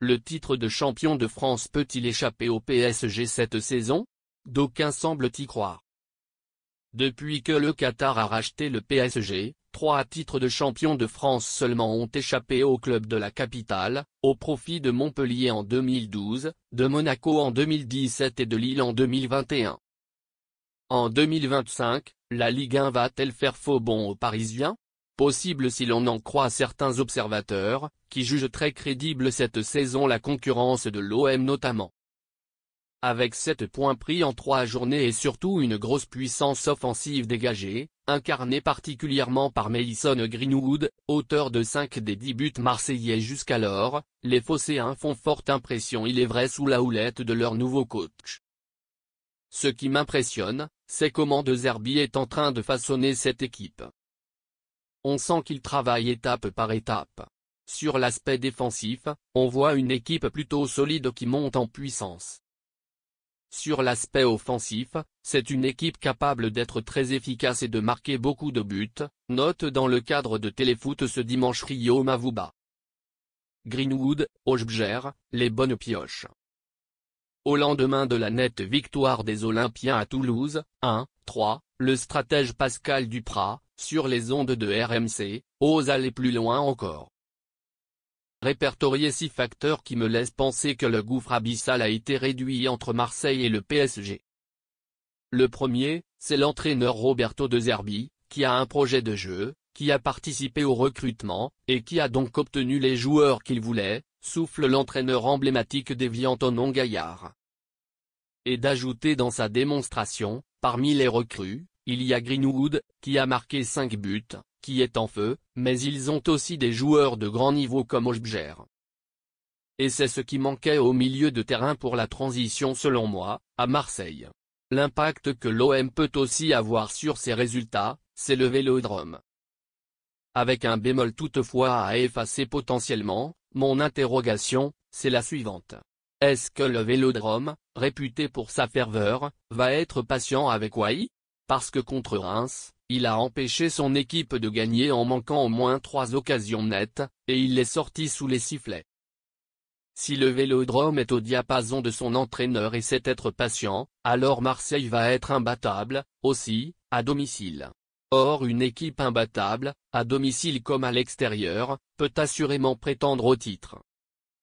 le titre de champion de France peut-il échapper au PSG cette saison? D'aucuns semblent y croire. Depuis que le Qatar a racheté le PSG, 3 titres de champion de France seulement ont échappé au club de la capitale, au profit de Montpellier en 2012, de Monaco en 2017 et de Lille en 2021. En 2025, la Ligue 1 va-t-elle faire faux bond aux Parisiens? Possible si l'on en croit certains observateurs, qui jugent très crédible cette saison la concurrence de l'OM notamment. Avec 7 points pris en 3 journées et surtout une grosse puissance offensive dégagée, incarnée particulièrement par Mason Greenwood, auteur de 5 des 10 buts marseillais jusqu'alors, les Phocéens font forte impression il est vrai sous la houlette de leur nouveau coach. Ce qui m'impressionne, c'est comment De Zerbi est en train de façonner cette équipe. On sent qu'il travaille étape par étape. Sur l'aspect défensif, on voit une équipe plutôt solide qui monte en puissance. Sur l'aspect offensif, c'est une équipe capable d'être très efficace et de marquer beaucoup de buts, note dans le cadre de Téléfoot ce dimanche Rio Mavuba. Greenwood, Hojbjerg, les bonnes pioches. Au lendemain de la nette victoire des Olympiens à Toulouse, 1-3, le stratège Pascal Duprat, sur les ondes de RMC, ose aller plus loin encore. Répertorier 6 facteurs qui me laissent penser que le gouffre abyssal a été réduit entre Marseille et le PSG. Le premier, c'est l'entraîneur Roberto De Zerbi, qui a un projet de jeu, qui a participé au recrutement, et qui a donc obtenu les joueurs qu'il voulait, souffle l'entraîneur emblématique d'Evian Tonon Gaillard. Et d'ajouter dans sa démonstration, parmi les recrues, il y a Greenwood, qui a marqué 5 buts, qui est en feu, mais ils ont aussi des joueurs de grand niveau comme Hojbjerg. Et c'est ce qui manquait au milieu de terrain pour la transition selon moi, à Marseille. L'impact que l'OM peut aussi avoir sur ses résultats, c'est le Vélodrome. Avec un bémol toutefois à effacer potentiellement, mon interrogation, c'est la suivante. Est-ce que le Vélodrome, réputé pour sa ferveur, va être patient avec Wai? Parce que contre Reims, il a empêché son équipe de gagner en manquant au moins 3 occasions nettes, et il est sorti sous les sifflets. Si le Vélodrome est au diapason de son entraîneur et sait être patient, alors Marseille va être imbattable, aussi, à domicile. Or une équipe imbattable, à domicile comme à l'extérieur, peut assurément prétendre au titre.